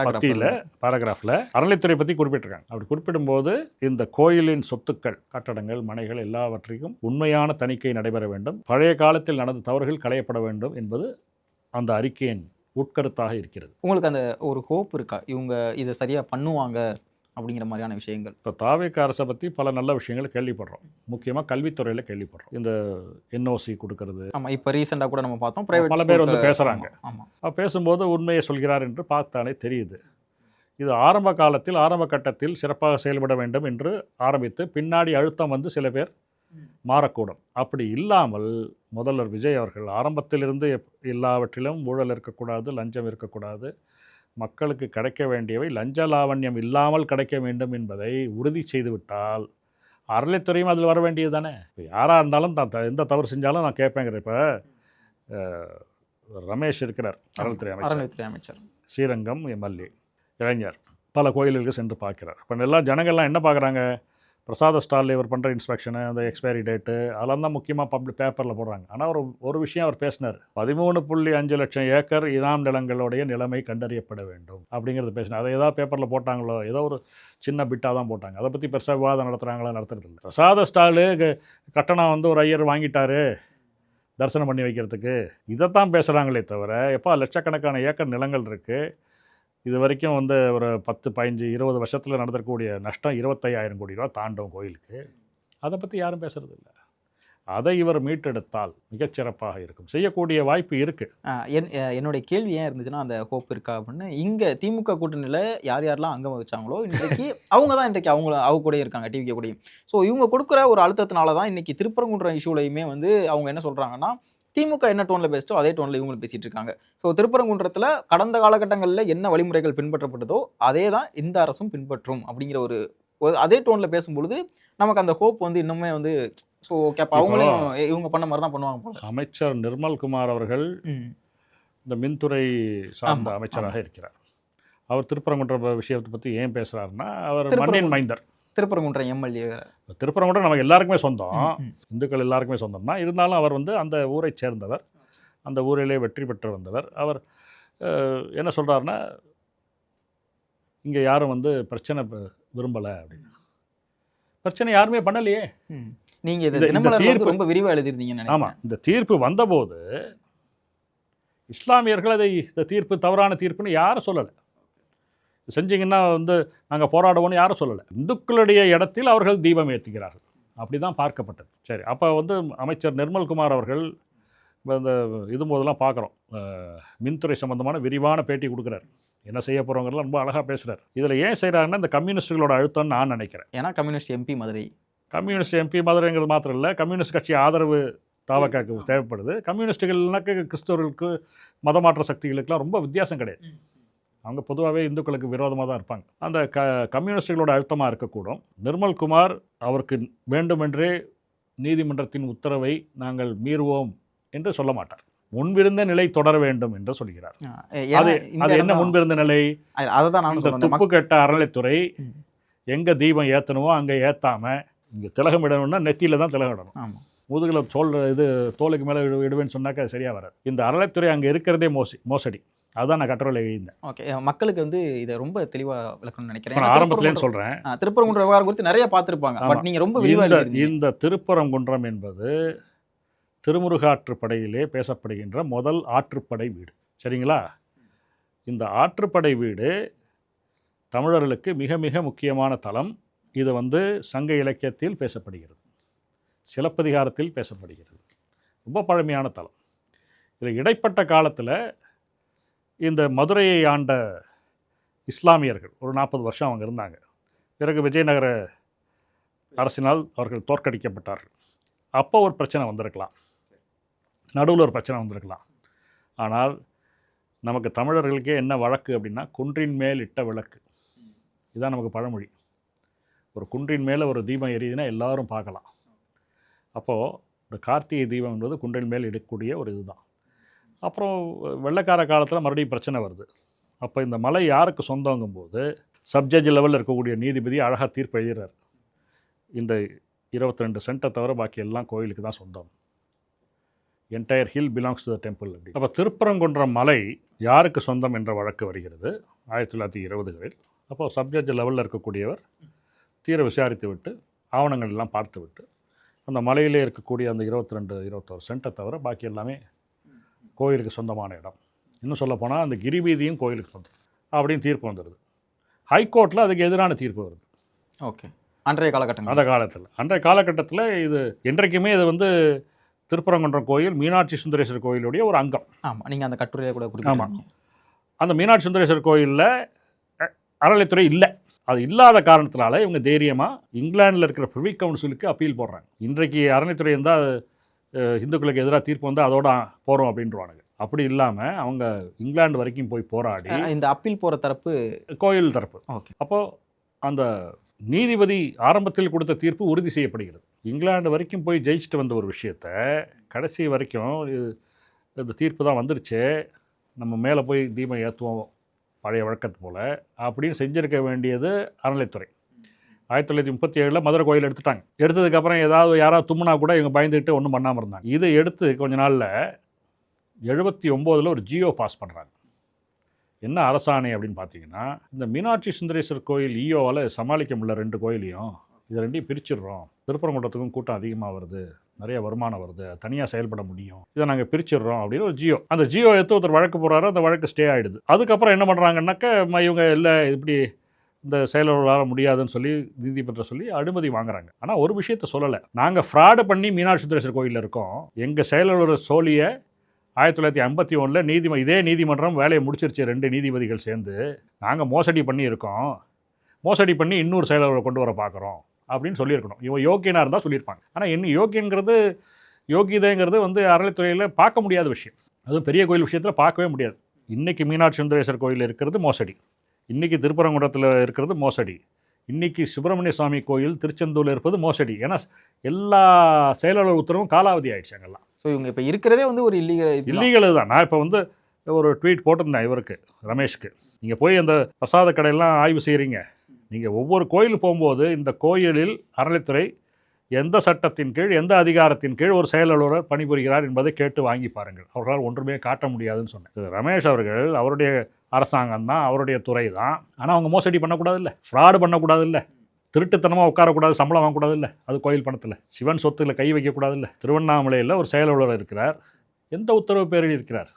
பத்தியில் பேராகிராஃபில் அறநிலைத்துறை பற்றி குறிப்பிட்டிருக்காங்க. அப்படி குறிப்பிடும்போது இந்த கோயிலின் சொத்துக்கள், கட்டடங்கள், மனைகள் எல்லாவற்றையும் உண்மையான தணிக்கை நடைபெற வேண்டும், பழைய காலத்தில் நடந்த தவறுகள் களையப்பட வேண்டும் என்பது அந்த அறிக்கையின் உட்கருத்தாக இருக்கிறது. உங்களுக்கு அந்த ஒரு ஹோப் இருக்கா, இவங்க இதை சரியாக பண்ணுவாங்க அப்படிங்கிற மாதிரியான விஷயங்கள்? இப்போ தாவேக அரசை பற்றி பல நல்ல விஷயங்களை கேள்விப்படுறோம். முக்கியமாக கல்வித்துறையில் கேள்விப்படுறோம். இந்த என்ஓசி கொடுக்கறது. ஆமாம், இப்போ ரீசெண்டாக கூட நம்ம பார்த்தோம், பல பேர் வந்து பேசுகிறாங்க. ஆமாம், பேசும்போது உண்மையை சொல்கிறார் என்று பார்த்தாலே தெரியுது. இது ஆரம்ப கட்டத்தில் சிறப்பாக செயல்பட வேண்டும் என்று ஆரம்பித்து பின்னாடி அழுத்தம் வந்து சில பேர் மாறக்கூடும். அப்படி இல்லாமல் முதல்வர் விஜய் அவர்கள் ஆரம்பத்திலிருந்து எல்லாவற்றிலும் ஊழல் இருக்கக்கூடாது, லஞ்சம் இருக்கக்கூடாது, மக்களுக்கு கிடைக்க வேண்டியவை லஞ்ச லாவண்யம் இல்லாமல் கிடைக்க வேண்டும் என்பதை உறுதி செய்துவிட்டால் அறநிலைத்துறையும் அதில் வர வேண்டியது தானே. இப்போ யாராக இருந்தாலும் தான் எந்த தவறு செஞ்சாலும் நான் கேட்பேங்கிற. இப்போ ரமேஷ் இருக்கிறார், அறநிலைத்துறை அமைச்சர், ஸ்ரீரங்கம் எம்எல்ஏ, இளைஞர், பல கோயில்களுக்கு சென்று பார்க்கிறார். இப்போ எல்லாம் ஜனங்கள்லாம் என்ன பார்க்குறாங்க, பிரசாத ஸ்டாலில் இவர் பண்ணுற இன்ஸ்பெக்ஷனு, அந்த எக்ஸ்பைரி டேட்டு, அதெல்லாம் தான் முக்கியமாக பேப்பரில் போடுறாங்க. ஆனால் ஒரு விஷயம் அவர் பேசினார், 13.5 லட்சம் ஏக்கர் இனாம் நிலங்களுடைய நிலைமை கண்டறியப்பட வேண்டும் அப்படிங்கிறது பேசினார். அதை ஏதாவது பேப்பரில் போட்டாங்களோ, ஏதோ ஒரு சின்ன பிட்டாக தான் போட்டாங்க. அதை பற்றி பெருசாக விவாதம் நடத்துகிறாங்களா, நடத்துறதில்லை. பிரசாத ஸ்டாலு கட்டணம் ஒரு ஐயர் வாங்கிட்டாரு தரிசனம் பண்ணி வைக்கிறதுக்கு, இதைத்தான் பேசுகிறாங்களே தவிர, எப்போ லட்சக்கணக்கான ஏக்கர் நிலங்கள் இருக்குது, இது வரைக்கும் ஒரு 10, 15, 20 வருஷத்தில் நடந்திருக்கக்கூடிய நஷ்டம் 25,000 கோடி ரூபா தாண்டும் கோயிலுக்கு. அதை பற்றி யாரும் பேசுகிறது இல்லை. அதை இவர் மீட்டெடுத்தால் மிகச்சிறப்பாக இருக்கும். செய்யக்கூடிய வாய்ப்பு இருக்குது. என்னுடைய கேள்வி ஏன் இருந்துச்சுன்னா, அந்த ஹோப் இருக்கா அப்படின்னு, இங்கே திமுக கூட்டணியில் யார் யாரெல்லாம் அங்கம் வச்சாங்களோ இன்றைக்கு அவங்க தான் இன்றைக்கு அவங்க கூட இருக்காங்க, டிவிக்கு கூடயும். ஸோ இவங்க கொடுக்குற ஒரு அழுத்தத்தினால தான் இன்றைக்கி திருப்பரங்குன்றம் இஷ்யூலையுமே அவங்க என்ன சொல்கிறாங்கன்னா, திமுக என்ன டோனில் பேசிட்டோ அதே டோனில் இவங்களும் பேசிகிட்டு இருக்காங்க. ஸோ திருப்பரங்குன்றத்தில் கடந்த காலகட்டங்களில் என்ன வழிமுறைகள் பின்பற்றப்பட்டதோ அதே தான் இந்த அரசும் பின்பற்றும் அப்படிங்கிற ஒரு அதே டோனில் பேசும்பொழுது நமக்கு அந்த ஹோப் இன்னுமே ஸோ ஓகே, அப்போ அவங்களையும் இவங்க பண்ண மாதிரி தான் பண்ணுவாங்க போல. அமைச்சர் நிர்மல்குமார் அவர்கள் இந்த மின்துறை சார்ந்த அமைச்சராக இருக்கிறார். அவர் திருப்பரங்குன்ற விஷயத்தை பற்றி ஏன் பேசுகிறாருன்னா, அவர் மண்ணின் மைந்தர், திருப்பரங்குன்றம் எம்எல்ஏ. திருப்பரங்குன்றம் நமக்கு எல்லாருக்குமே சொந்தம், இந்துக்கள் எல்லாருக்குமே சொந்தம் தான். இருந்தாலும் அவர் அந்த ஊரை சேர்ந்தவர், அந்த ஊரிலே வெற்றி பெற்று வந்தவர். அவர் என்ன சொல்கிறாருன்னா, இங்கே யாரும் பிரச்சனை விரும்பலை அப்படின்னு. பிரச்சனை யாருமே பண்ணலையே. நீங்கள் இந்த தீர்ப்பு ரொம்ப விரிவாக எழுதியிருந்தீங்க. ஆமாம், இந்த தீர்ப்பு வந்தபோது இஸ்லாமியர்கள் இந்த தீர்ப்பு தவறான தீர்ப்புன்னு யாரும் சொல்லலை. செஞ்சிங்கன்னா நாங்கள் போராடுவோன்னு யாரும் சொல்லலை. இந்துக்களுடைய இடத்தில் அவர்கள் தீபம் ஏற்றுகிறார்கள், அப்படி தான் பார்க்கப்பட்டது. சரி, அப்போ அமைச்சர் நிர்மல்குமார் அவர்கள் இந்த போதெல்லாம் பார்க்குறோம், மின்துறை சம்பந்தமான விரிவான பேட்டி கொடுக்குறாரு. என்ன செய்ய போகிறவங்கலாம் ரொம்ப அழகாக பேசுகிறார். இதில் ஏன் செய்கிறாங்கன்னா, இந்த கம்யூனிஸ்டுகளோட அழுத்தம்னு நான் நினைக்கிறேன். ஏன்னா கம்யூனிஸ்ட் எம்பி மதுரைங்கிறது மாத்திரம் இல்லை, கம்யூனிஸ்ட் கட்சி ஆதரவு தாவக்காக்கு தேவைப்படுது. கம்யூனிஸ்டுகள்னாக்கு கிறிஸ்தவர்களுக்கு, மதமாற்ற சக்திகளுக்கெல்லாம் ரொம்ப வித்தியாசம் கிடையாது. அவங்க பொதுவாகவே இந்துக்களுக்கு விரோதமாக தான் இருப்பாங்க. அந்த கம்யூனிஸ்டுகளோட அழுத்தமாக இருக்கக்கூடும். நிர்மல்குமார் அவருக்கு வேண்டுமென்றே நீதிமன்றத்தின் உத்தரவை நாங்கள் மீறுவோம் என்று சொல்ல மாட்டார். முன்பிருந்த நிலை தொடர வேண்டும் என்று சொல்கிறார். அது என்ன முன்பிருந்த நிலை? துப்பு கெட்ட அறநிலைத்துறை எங்கே தீபம் ஏற்றணுமோ அங்கே ஏற்றாமல், இங்கே திலகம் இடணும்னா நெத்தியில் தான் திலகம் இடணும். முதுகில் தோலுக்கு மேலே விடுவேன்னு சொன்னாக்க அது சரியாக வராது. இந்த அறநிலைத்துறை அங்கே இருக்கிறதே மோசடி. அதுதான் நான் கட்டுரையில் எழுதினேன். ஓகே, மக்களுக்கு இதை ரொம்ப தெளிவாக விளக்கணும்னு நினைக்கிறேன். ஆரம்பத்துலேன்னு சொல்கிறேன், திருப்பரங்குன்றம் விவகாரம் குறித்து நிறைய பார்த்துருப்பாங்க. பட் நீங்கள் ரொம்ப விரிவாக இந்த திருப்பரங்குன்றம் என்பது திருமுருகாற்றுப்படையிலே பேசப்படுகின்ற முதல் ஆற்றுப்படை வீடு. சரிங்களா? இந்த ஆற்றுப்படை வீடு தமிழர்களுக்கு மிக மிக முக்கியமான தலம். இது சங்க இலக்கியத்தில் பேசப்படுகிறது, சிலப்பதிகாரத்தில் பேசப்படுகிறது. ரொம்ப பழமையான தலம். இதில் இடைப்பட்ட காலத்தில் இந்த மதுரையை ஆண்ட இஸ்லாமியர்கள் ஒரு 40 வருஷம் அவங்க இருந்தாங்க. பிறகு விஜயநகர அரசினால் அவர்கள் தோற்கடிக்கப்பட்டார்கள். அப்போ ஒரு பிரச்சனை வந்திருக்கலாம், நடுவில் ஒரு பிரச்சனை வந்திருக்கலாம். ஆனால் நமக்கு தமிழர்களுக்கே என்ன வழக்கு அப்படின்னா, குன்றின் மேல் இட்ட விளக்கு. இதுதான் நமக்கு பழமொழி. ஒரு குன்றின் மேலே ஒரு தீபம் எரியுதுன்னா எல்லாரும் பார்க்கலாம். அப்போது இந்த கார்த்திகை தீபம் என்பது குன்றின் மேல் இடக்கூடிய ஒரு இதுதான். அப்புறம் வெள்ளைக்கார காலத்தில் மறுபடியும் பிரச்சனை வருது. அப்போ இந்த மலை யாருக்கு சொந்தங்கும்போது சப்ஜட்ஜ் லெவலில் இருக்கக்கூடிய நீதிபதி அழகாக தீர்ப்பு எழுதுறார். இந்த 22 சென்ட்டை தவிர பாக்கி எல்லாம் கோயிலுக்கு தான் சொந்தம். Entire hill belongs to the temple அப்படி. அப்போ திருப்பரங்குன்றம் மலை யாருக்கு சொந்தம் என்ற வழக்கு வருகிறது 1920களில். அப்போது சப்ஜட்ஜ் லெவலில் இருக்கக்கூடியவர் தீர விசாரித்து விட்டு ஆவணங்கள் எல்லாம் பார்த்து விட்டு அந்த மலையிலே இருக்கக்கூடிய அந்த 22-21 சென்ட்டை தவிர பாக்கி எல்லாமே கோயிலுக்கு சொந்தமான இடம். இன்னும் சொல்லப்போனால் அந்த கிரிவீதியும் கோயிலுக்கு சொந்தம் அப்படின்னு தீர்ப்பு வந்துடுது. ஹைகோர்ட்டில் அதுக்கு எதிரான தீர்ப்பு வருது. ஓகே, அன்றைய காலகட்டத்தில் இது என்றைக்குமே இது திருப்பரங்குன்றம் கோயில் மீனாட்சி சுந்தரேஸ்வரர் கோயிலுடைய ஒரு அங்கம். ஆமாம், நீங்கள் அந்த கட்டுரையை கூட குறிப்பிட்டீங்க. அந்த மீனாட்சி சுந்தரேஸ்வரர் கோயிலில் அறநிலைத்துறை இல்லை. அது இல்லாத காரணத்தினால இவங்க தைரியமாக இங்கிலாந்தில் இருக்கிற ப்ரிவி கவுன்சிலுக்கு அப்பீல் போடுறாங்க. இன்றைக்கு அறநிலைத்துறை இருந்தால் இந்துக்களுக்கு எதிராக தீர்ப்பு வந்து அதோட போகிறோம் அப்படின்றவானுங்க. அப்படி இல்லாமல் அவங்க இங்கிலாந்து வரைக்கும் போய் போராடி இந்த அப்பீல் போகிற தரப்பு கோயில் தரப்பு. ஓகே. அப்போது அந்த நீதிபதி ஆரம்பத்தில் கொடுத்த தீர்ப்பு உறுதி செய்யப்படுகிறது. இங்கிலாந்து வரைக்கும் போய் ஜெயிச்சுட்டு வந்த ஒரு விஷயத்தை கடைசி வரைக்கும் இந்த தீர்ப்பு தான் வந்துருச்சு, நம்ம மேலே போய் தீபம் ஏற்றுவோம் பழைய வழக்கத்து போல் அப்படின்னு செஞ்சுருக்க வேண்டியது அறநிலைத்துறை. 1937 மதுரை கோயில் எடுத்துட்டாங்க. எடுத்ததுக்கப்புறம் ஏதாவது யாராவது தும்முனா கூட இவங்க பயந்துக்கிட்டு ஒன்றும் பண்ணாமல் இருந்தாங்க. இதை எடுத்து கொஞ்ச நாளில் 79 ஒரு ஜியோ பாஸ் பண்ணுறாங்க. என்ன அரசாணை அப்படின்னு பார்த்தீங்கன்னா, இந்த மீனாட்சி சுந்தரேஸ்வர் கோயில் ஈயோவால் சமாளிக்க முடியல 2 கோயிலையும், இது ரெண்டையும் பிரிச்சிடுறோம். திருப்பரங்குன்றத்துக்கும் கூட்டம் அதிகமாக வருது, நிறைய வருமானம் வருது, தனியாக செயல்பட முடியும், இதை நாங்கள் பிரிச்சிடுறோம் அப்படின்னு ஒரு ஜியோ. அந்த ஜியோ எடுத்து ஒருத்தர் வழக்கு போடுறாரு, அந்த வழக்கு ஸ்டே ஆகிடுது. அதுக்கப்புறம் என்ன பண்ணுறாங்கன்னாக்கா இவங்க இல்லை இப்படி இந்த செயலர்களால் முடியாதுன்னு சொல்லி நீதிமன்றம் சொல்லி அனுமதி வாங்குறாங்க. ஆனால் ஒரு விஷயத்த சொல்லலை, நாங்கள் ஃப்ராடு பண்ணி மீனாட்சி சுந்தரேஸ்வர் கோயிலில் இருக்கோம், எங்கள் செயலரோட சோழியை 1951 இதே நீதிமன்றம் வேலையை முடிச்சிருச்சு. 2 நீதிபதிகள் சேர்ந்து நாங்கள் மோசடி பண்ணி இருக்கோம், மோசடி பண்ணி இன்னொரு செயலரை கொண்டு வர பார்க்குறோம் அப்படின்னு சொல்லியிருக்கணும். இவன் யோக்கியனாக இருந்தால் சொல்லியிருப்பாங்க. ஆனால் என்ன யோகியதைங்கிறது வந்து அறநிலைத்துறையில் பார்க்க முடியாத விஷயம். அதுவும் பெரிய கோயில் விஷயத்தில் பார்க்கவே முடியாது. இன்றைக்கி மீனாட்சி சுந்தரேஸ்வர் கோயில் இருக்கிறது மோசடி, இன்றைக்கி திருப்பரங்குன்றத்தில் இருக்கிறது மோசடி, இன்றைக்கி சுப்பிரமணிய சுவாமி கோயில் திருச்செந்தூரில் இருப்பது மோசடி. ஏன்னா எல்லா செயலாளர் உத்தரவும் காலாவதி ஆகிடுச்சு அங்கெல்லாம். ஸோ இவங்க இப்போ இருக்கிறதே வந்து ஒரு இல்லீகல் தான். நான் இப்போ வந்து ஒரு ட்வீட் போட்டிருந்தேன் இவருக்கு, ரமேஷ்க்கு, நீங்கள் போய் அந்த பிரசாத கடையெல்லாம் ஆய்வு செய்கிறீங்க, நீங்கள் ஒவ்வொரு கோயிலும் போகும்போது இந்த கோயிலில் அறநிலைத்துறை எந்த சட்டத்தின் கீழ் எந்த அதிகாரத்தின் கீழ் ஒரு செயலாளர் பணிபுரிகிறார் என்பதை கேட்டு வாங்கி பாருங்கள். அவர்களால் ஒன்றுமே காட்ட முடியாதுன்னு சொன்னேன். ரமேஷ் அவர்கள் அவருடைய அரசாங்கம் தான், அவருடைய துறை தான், ஆனால் அவங்க மோசடி பண்ணக்கூடாது இல்லை, ஃப்ராடு பண்ணக்கூடாது இல்லை, திருட்டுத்தனமாக உட்காரக்கூடாது, சம்பளம் வாங்கக்கூடாது இல்லை, அது கோயில் பணத்தில், சிவன் சொத்துல கை வைக்கக்கூடாது இல்லை. திருவண்ணாமலையில் ஒரு செயலாளர் இருக்கிறார், எந்த உத்தரவு பேரில் இருக்கிறார்,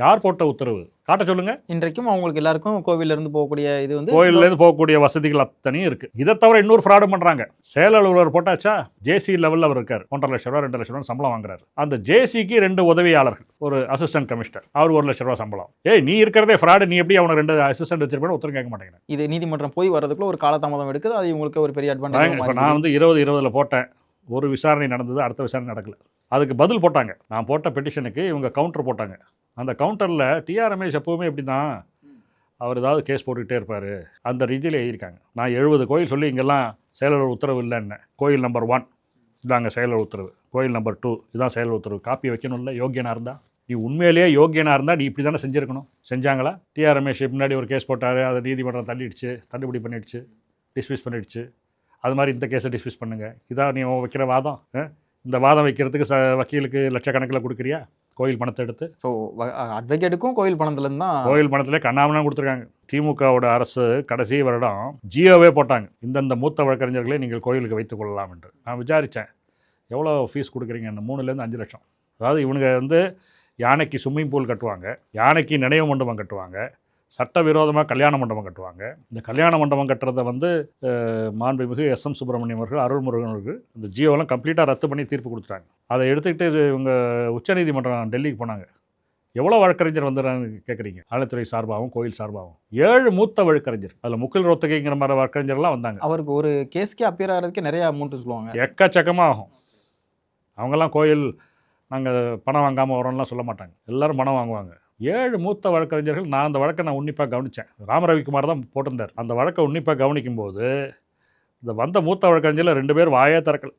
யார் போட்ட உத்தரவு காட்ட சொல்லுங்கள். இன்றைக்கும் அவங்களுக்கு எல்லாருக்கும் கோவிலிருந்து போகக்கூடிய இது வந்து கோயிலேருந்து போகக்கூடிய வசதிகள் அத்தனையும் இருக்குது. இதை தவிர இன்னொரு ஃப்ராடு பண்ணுறாங்க. செயலாளர் போட்டாச்சா, ஜேசி லெவலில் அவர் இருக்கார், 1.5 லட்ச ரூபா 2 லட்ச ரூபா சம்பளம் வாங்குறாரு. அந்த ஜேசிக்கு 2 உதவியாளர்கள், ஒரு அசிஸ்டன்ட் கமிஷனர், அவர் 1 லட்ச ரூபா சம்பளம். நீ இருக்கிறதே ஃப்ராடு, நீ எப்படி அவனை 2 அசிஸ்டன்ட் வச்சிருப்பேன்னு உத்தரம் கேட்க மாட்டேங்கிறேன். இது நீதிமன்றம் போய் வரதுக்குள்ள ஒரு காலதாமதம் எடுக்குது, அது இவங்களுக்கு ஒரு பெரிய அட்வான்டேஜ். இப்போ நான் வந்து 2020 போட்டேன், ஒரு விசாரணை நடந்தது, அடுத்த விசாரணை நடக்கல. அதுக்கு பதில் போட்டாங்க. நான் போட்ட பெட்டிஷனுக்கு இவங்க கவுண்டர் போட்டாங்க. அந்த கவுண்டரில் டிஆர் ரமேஷ் எப்போவுமே இப்படி தான், அவர் ஏதாவது கேஸ் போட்டுக்கிட்டே இருப்பார், அந்த ரீதியில் எழுதியிருக்காங்க. நான் 70 கோயில் சொல்லி இங்கெல்லாம் செயலர் உத்தரவு இல்லைன்னு. கோயில் நம்பர் 1 இதாங்க செயலர் உத்தரவு, கோயில் நம்பர் 2 இதான் செயலர் உத்தரவு, காப்பி வைக்கணும்ல. யோகியனாக இருந்தால், நீ உண்மையிலேயே யோகியனாக இருந்தால் நீ இப்படி தானே செஞ்சுருக்கணும். செஞ்சாங்களா? டிஆர் ரமேஷ் முன்னாடி ஒரு கேஸ் போட்டார், அதை நீதிமன்றம் தள்ளிடுச்சு, தள்ளுபடி பண்ணிடுச்சு, டிஸ்மிஸ் பண்ணிடுச்சு. அது மாதிரி இந்த கேஸை டிஸ்மிஸ் பண்ணுங்கள். இதான் நீ வைக்கிற வாதம். இந்த வாதம் வைக்கிறதுக்கு வக்கீலுக்கு லட்சக்கணக்கில் கொடுக்குறியா கோயில் பணத்தை எடுத்து? ஸோ அட்வொகேட்டுக்கும் கோயில் பணத்துலேருந்து தான், கோயில் பணத்திலே கண்ணாமலாம் கொடுத்துருக்காங்க. திமுகவோட அரசு கடைசி வருடம் ஜியோவே போட்டாங்க, இந்தந்த மூத்த வழக்கறிஞர்களை நீங்கள் கோயிலுக்கு வைத்துக் கொள்ளலாம் என்று. நான் விசாரித்தேன், எவ்வளோ ஃபீஸ் கொடுக்குறீங்க? 3லேருந்து 5 லட்சம். அதாவது இவனுங்க வந்து யானைக்கு ஸ்விம்மிங் பூல் கட்டுவாங்க, யானைக்கு நினைவு மண்டபம் கட்டுவாங்க, சட்டவிரோதமாக கல்யாண மண்டபம் கட்டுவாங்க. இந்த கல்யாண மண்டபம் கட்டுறதை வந்து மாண்புமிகு எஸ்.எம். சுப்பிரமணியம் அவர்கள், அருள்முருகன் அவர்கள் இந்த ஜியோலாம் கம்ப்ளீட்டாக ரத்து பண்ணி தீர்ப்பு கொடுத்துட்டாங்க. அதை எடுத்துக்கிட்டு இவங்க உச்சநீதிமன்றம் டெல்லிக்கு போனாங்க. எவ்வளோ வழக்கறிஞர் வந்துடுறாங்க கேட்குறீங்க? அறநிலைத்துறை சார்பாகவும் கோயில் சார்பாகவும் 7 மூத்த வழக்கறிஞர், அதில் முக்கில் ரோத்தகைங்கிற மாதிரி வழக்கறிஞர்லாம் வந்தாங்க. அவருக்கு ஒரு கேஸ்க்கே அப்பியர் ஆகிறதுக்கே நிறைய அமௌண்ட் சொல்லுவாங்க, எக்கச்சக்கமாக ஆகும். அவங்கெல்லாம் கோயில் நாங்கள் பணம் வாங்காமல் வரோம்லாம் சொல்ல மாட்டாங்க, எல்லோரும் பணம் வாங்குவாங்க. 7 மூத்த வழக்கறிஞர்கள். நான் அந்த வழக்கை உன்னிப்பாக கவனித்தேன். ராமரவிக்குமார் தான் போட்டிருந்தார். அந்த வழக்கை உன்னிப்பாக கவனிக்கும்போது இந்த வந்த மூத்த வழக்கறிஞரில் 2 பேர் வாயே திறக்கல,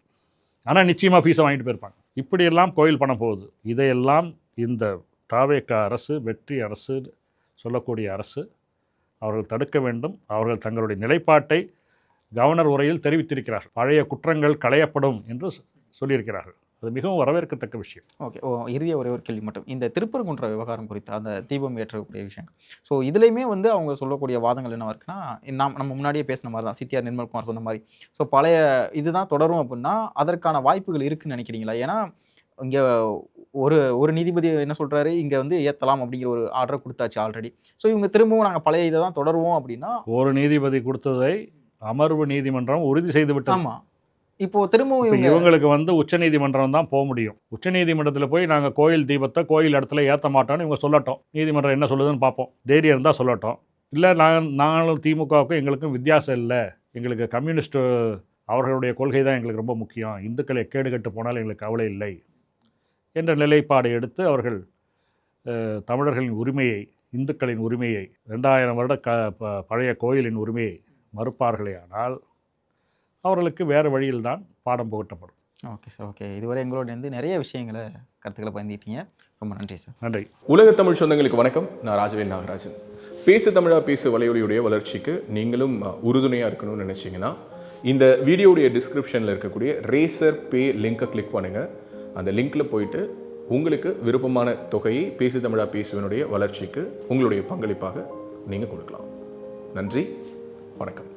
ஆனால் நிச்சயமாக ஃபீஸை வாங்கிட்டு போயிருப்பாங்க. இப்படியெல்லாம் கோயில் பணம் போகுது. இதையெல்லாம் இந்த தாவேக அரசு, வெற்றி அரசு சொல்லக்கூடிய அரசு, அவர்கள் தடுக்க வேண்டும். அவர்கள் தங்களுடைய நிலைப்பாட்டை கவர்னர் உரையில் தெரிவித்திருக்கிறார்கள். பழைய குற்றங்கள் களையப்படும் என்று சொல்லியிருக்கிறார்கள். அது மிகவும் வரவேற்கத்தக்க விஷயம். ஓகே. இறுதியாக ஒரே ஒரு கேள்வி மட்டும், இந்த திருப்பரங்குன்ற விவகாரம் குறித்து அந்த தீபம் ஏற்றக்கூடிய விஷயம், ஸோ இதுலேயுமே வந்து அவங்க சொல்லக்கூடிய வாதங்கள் என்னவா இருக்குன்னா, நம்ம முன்னாடியே பேசின மாதிரி தான், சிடிஆர் நிர்மல்குமார் சொன்ன மாதிரி, ஸோ பழைய இதுதான் தொடரும் அப்படின்னா அதற்கான வாய்ப்புகள் இருக்குன்னு நினைக்கிறீங்களா? ஏன்னா இங்கே ஒரு நீதிபதி என்ன சொல்கிறாரு, இங்கே வந்து ஏற்றலாம் அப்படிங்கிற ஒரு ஆர்டரை கொடுத்தாச்சு ஆல்ரெடி. ஸோ இவங்க திரும்பவும் நாங்கள் பழைய இதை தான் தொடருவோம் அப்படின்னா, ஒரு நீதிபதி கொடுத்ததை அமர்வு நீதிமன்றம் உறுதி செய்து விட்டது. ஆமாம், இப்போ திரும்பவும் இவங்களுக்கு வந்து உச்சநீதிமன்றம் தான் போக முடியும். உச்சநீதிமன்றத்தில் போய் நாங்கள் கோயில் தீபத்தை கோயில் இடத்துல ஏற்ற மாட்டோம்னு இவங்க சொல்லட்டும். நீதிமன்றம் என்ன சொல்லுதுன்னு பார்ப்போம். தைரியம் இருந்தால் சொல்லட்டும், இல்லை நாங்களும் திமுகவுக்கும் எங்களுக்கும் வித்தியாசம் இல்லை, எங்களுக்கு கம்யூனிஸ்ட்டு அவர்களுடைய கொள்கை தான் எங்களுக்கு ரொம்ப முக்கியம், இந்துக்களை கேடு கட்டு போனால் எங்களுக்கு கவலை இல்லை என்ற நிலைப்பாடை எடுத்து அவர்கள் தமிழர்களின் உரிமையை, இந்துக்களின் உரிமையை, 2000 வருட பழைய கோயிலின் உரிமையை மறுப்பார்களேயானால் அவர்களுக்கு வேறு வழியில்தான் பாடம் புகட்டப்படும். Okay sir, okay. இதுவரை எங்களோட நிறைய விஷயங்களை கருத்துக்களை பயந்துட்டீங்க. ரொம்ப நன்றி சார். நன்றி. உலக தமிழ் சொந்தங்களுக்கு வணக்கம். நான் ராஜவேல் நாகராஜன். பேசு தமிழா பேசு வலையொலியுடைய வளர்ச்சிக்கு நீங்களும் உறுதுணையாக இருக்கணும்னு நினச்சிங்கன்னா இந்த வீடியோடைய டிஸ்கிரிப்ஷனில் இருக்கக்கூடிய ரேசர் பே லிங்கை கிளிக் பண்ணுங்கள். அந்த லிங்க்கில் போயிட்டு உங்களுக்கு விருப்பமான தொகையை பேசு தமிழா பேசுவனுடைய வளர்ச்சிக்கு உங்களுடைய பங்களிப்பாக நீங்கள் கொடுக்கலாம். நன்றி, வணக்கம்.